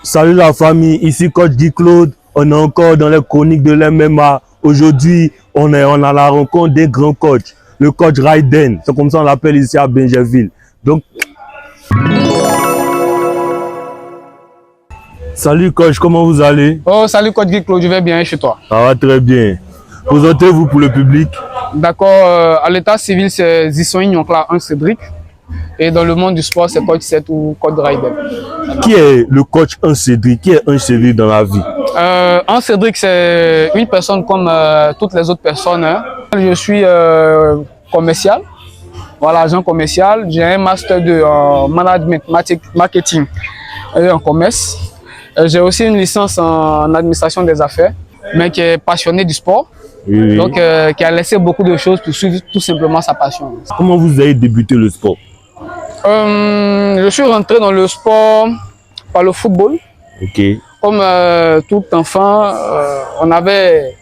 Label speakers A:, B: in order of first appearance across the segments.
A: Salut la famille, ici coach Guy Claude. On est encore dans les chroniques de l'MMA. Aujourd'hui, on est à la rencontre des grands coachs. Le coach Raiden, c'est comme ça on l'appelle ici à Bingerville. Donc, salut coach, comment vous allez?
B: Oh, salut coach Guy Claude, je vais bien chez toi.
A: Ça va très bien. Présentez-vous pour le public.
B: D'accord, à l'état civil, c'est Zisson Nyonkla, un Cédric. Et dans le monde du sport, c'est coach 7 ou coach Raiden.
A: Qui est le coach un Cédric? Qui est un Cédric dans la vie?
B: Un Cédric, c'est une personne comme toutes les autres personnes. Hein. Je suis commercial, voilà, agent commercial. J'ai un master de management, marketing et en commerce. J'ai aussi une licence en administration des affaires, mais qui est passionné du sport.
A: Oui.
B: Donc, qui a laissé beaucoup de choses pour suivre tout simplement sa passion.
A: Comment vous avez débuté le sport?
B: Je suis rentré dans le sport par le football.
A: Ok.
B: Comme tout enfant, on avait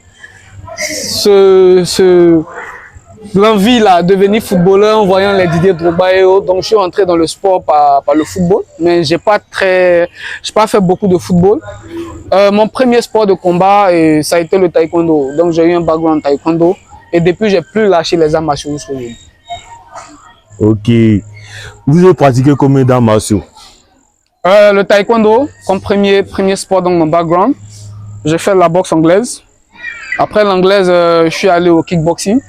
B: l'envie là de devenir footballeur en voyant les Didier Drogba et autres. Donc je suis rentré dans le sport par le football, mais j'ai pas fait beaucoup de football. Mon premier sport de combat, ça a été le taekwondo. Donc j'ai eu un background taekwondo et depuis j'ai plus lâché les arts martiaux jusqu'au jour.
A: Ok. Vous avez pratiqué combien d'arts martiaux?
B: Le taekwondo comme premier sport dans mon background. J'ai fait la boxe anglaise. Après l'anglaise, je suis allé au kickboxing.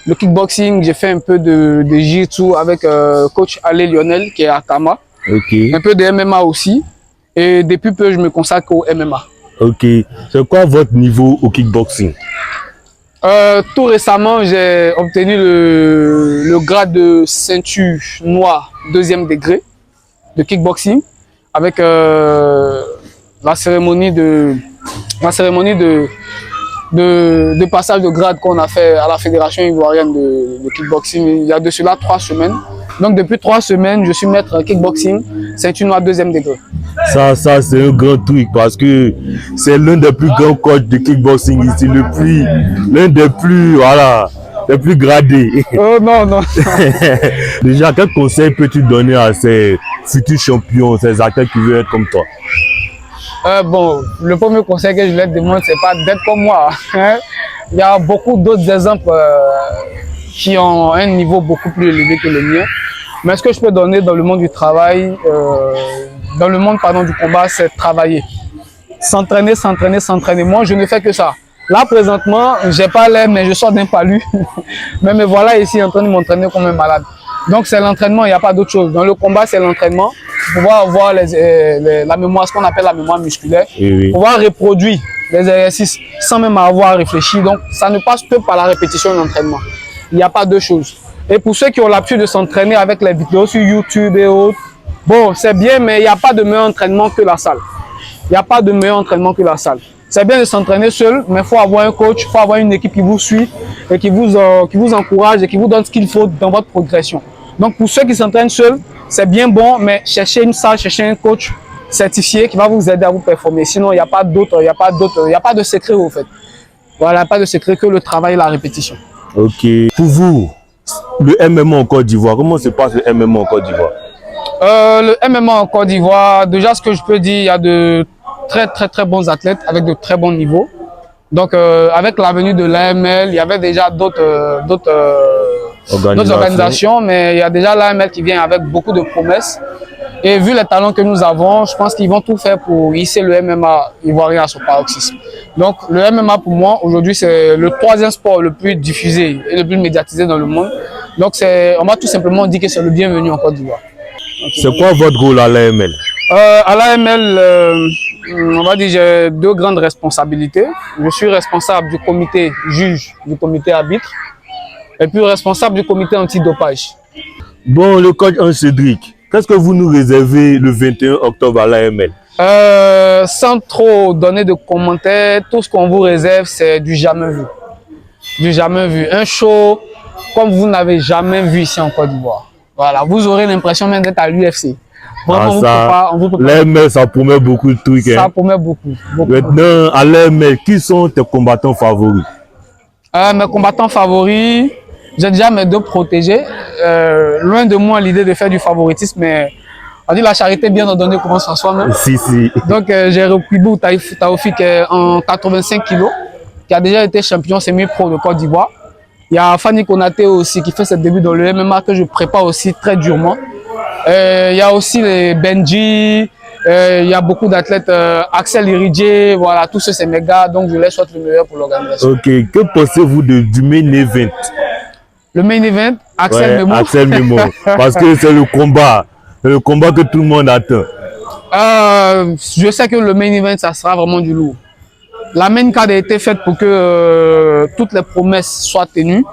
B: Le kickboxing, j'ai fait un peu de jiu-jitsu avec coach Ale Lionel qui est à Tama.
A: Ok.
B: Un peu de MMA aussi. Et depuis peu, je me consacre au MMA.
A: Ok. C'est quoi votre niveau au kickboxing?
B: Tout récemment, j'ai obtenu le grade de ceinture noire 2e degré de kickboxing avec la cérémonie de passage de grade qu'on a fait à la Fédération ivoirienne de kickboxing il y a de cela 3 semaines. Donc depuis 3 semaines, je suis maître kickboxing, ceinture noire 2e degré.
A: Ça c'est un grand truc parce que c'est l'un des plus grands coachs de kickboxing ici, l'un des plus, voilà, les plus gradés.
B: Oh non.
A: Déjà, quel conseil peux-tu donner à ces futurs champions, ces athlètes qui veulent être comme toi?
B: Bon, le premier conseil que je leur demande, c'est pas d'être comme moi. Hein. Il y a beaucoup d'autres exemples qui ont un niveau beaucoup plus élevé que le mien. Mais ce que je peux donner dans le monde du travail, dans le monde du combat, c'est travailler. S'entraîner. Moi, je ne fais que ça. Là, présentement, j'ai pas l'air, mais je sors d'un palu. mais me voilà ici en train de m'entraîner comme un malade. Donc, c'est l'entraînement, il n'y a pas d'autre chose. Dans le combat, c'est l'entraînement. Pouvoir avoir la mémoire, ce qu'on appelle la mémoire musculaire.
A: Oui.
B: Pouvoir reproduire les exercices sans même avoir réfléchi. Donc, ça ne passe que par la répétition de l'entraînement. Il n'y a pas deux choses. Et pour ceux qui ont l'habitude de s'entraîner avec les vidéos sur YouTube et autres, bon, c'est bien, mais il n'y a pas de meilleur entraînement que la salle. Il n'y a pas de meilleur entraînement que la salle. C'est bien de s'entraîner seul, mais il faut avoir un coach, il faut avoir une équipe qui vous suit et qui vous encourage et qui vous donne ce qu'il faut dans votre progression. Donc, pour ceux qui s'entraînent seuls, c'est bien bon, mais cherchez une salle, cherchez un coach certifié qui va vous aider à vous performer. Sinon, il n'y a pas de secret au fait. Voilà, il n'y a pas de secret que le travail et la répétition.
A: Ok. Pour vous, le MMA en Côte d'Ivoire, comment se passe le MMA en Côte d'Ivoire?
B: Le MMA en Côte d'Ivoire, déjà ce que je peux dire, il y a de très bons athlètes avec de très bons niveaux. Donc avec la venue de l'AML, il y avait déjà d'autres organisations, mais il y a déjà l'AML qui vient avec beaucoup de promesses. Et vu les talents que nous avons, je pense qu'ils vont tout faire pour hisser le MMA ivoirien à son paroxysme. Donc le MMA pour moi, aujourd'hui, c'est le 3e sport le plus diffusé et le plus médiatisé dans le monde. Donc on va tout simplement dire que c'est le bienvenu en Côte d'Ivoire.
A: C'est quoi votre rôle à l'AML?
B: À l'AML, on va dire j'ai 2 grandes responsabilités. Je suis responsable du comité juge, du comité arbitre, et puis responsable du comité antidopage.
A: Bon, le coach Cédric, qu'est-ce que vous nous réservez le 21 octobre à l'AML?
B: Sans trop donner de commentaires, tout ce qu'on vous réserve, c'est du jamais vu. Du jamais vu. Un show comme vous n'avez jamais vu ici en Côte d'Ivoire. Voilà, vous aurez l'impression même d'être à l'UFC. Vraiment,
A: l'AML, ça promet beaucoup de trucs.
B: Ça promet beaucoup.
A: Maintenant, à l'AML, qui sont tes combattants favoris?
B: Mes combattants favoris, j'ai déjà mes 2 protégés. Loin de moi l'idée de faire du favoritisme, mais On dit la charité bien ordonnée commence par soi-même.
A: Si, si.
B: Donc, j'ai repris Bou Taoufik en 85 kilos, qui a déjà été champion semi-pro de Côte d'Ivoire. Il y a Fanny Konaté aussi qui fait ses débuts dans le MMA que je prépare aussi très durement. Il y a aussi les Benji, il y a beaucoup d'athlètes, Axel Iridje, voilà, tous ceux c'est mes gars, donc je les souhaite le meilleur pour l'organisation.
A: Ok, que pensez-vous du main event?
B: Le main event, Axel Memo.
A: Axel Memo, parce que c'est le combat que tout le monde attend.
B: Je sais que le main event, ça sera vraiment du lourd. La main card a été faite pour que toutes les promesses soient tenues.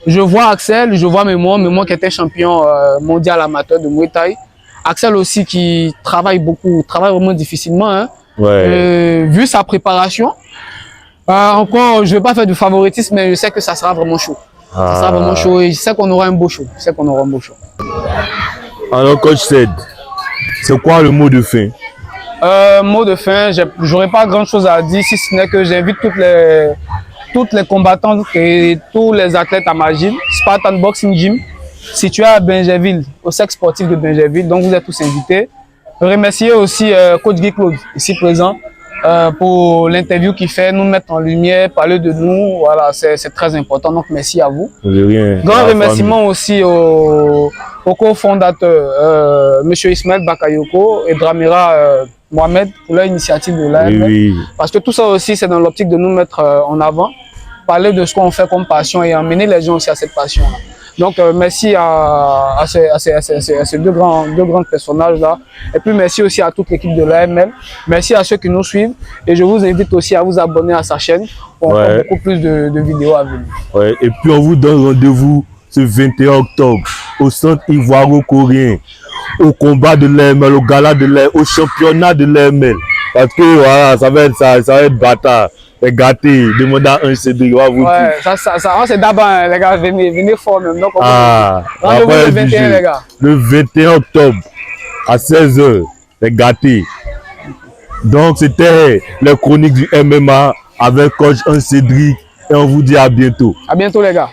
B: Je vois Axel, je vois Memo qui était champion mondial amateur de Muay Thai. Axel aussi qui travaille beaucoup, travaille vraiment difficilement. Hein.
A: Ouais.
B: Vu sa préparation, encore, je ne vais pas faire du favoritisme, mais je sais que ça sera vraiment chaud. Ça sera vraiment chaud et je sais qu'on aura un beau show.
A: Alors, coach Ced, c'est quoi le mot de fin?
B: Mot de fin, j'aurais pas grand chose à dire si ce n'est que j'invite toutes les combattants et tous les athlètes à ma gym, Spartan Boxing Gym, situé à Bingerville, au sexe sportif de Bingerville. Donc vous êtes tous invités. Remercier aussi coach Guy Claude, ici présent, pour l'interview qu'il fait, nous mettre en lumière, parler de nous. Voilà, c'est très important. Donc merci à vous. Grand remerciement aussi au cofondateur, M. Ismaël Bakayoko et Dramira Mohamed pour leur initiative de l'AML. Parce que tout ça aussi, c'est dans l'optique de nous mettre en avant, parler de ce qu'on fait comme passion et emmener les gens aussi à cette passion-là. Donc, merci à ces deux grands personnages-là. Et puis, merci aussi à toute l'équipe de l'AML. Merci à ceux qui nous suivent. Et je vous invite aussi à vous abonner à sa chaîne pour encore beaucoup plus de vidéos à venir. Ouais.
A: Et puis, on vous donne rendez-vous ce 21 octobre au centre ivoiro-coréen, au combat de l'AML, au gala de l'AML, au championnat de l'AML. Parce que voilà, ça va être bâtard. Gâté, demandez à un Cédric, on va vous dire.
B: Ça c'est d'abord, les gars, venez fort même. Donc, rendez-vous le 21, les gars.
A: Le 21 octobre, à 16h, c'est gâté. Donc, c'était les chroniques du MMA avec coach un Cédric. Et on vous dit à bientôt.
B: À bientôt, les gars.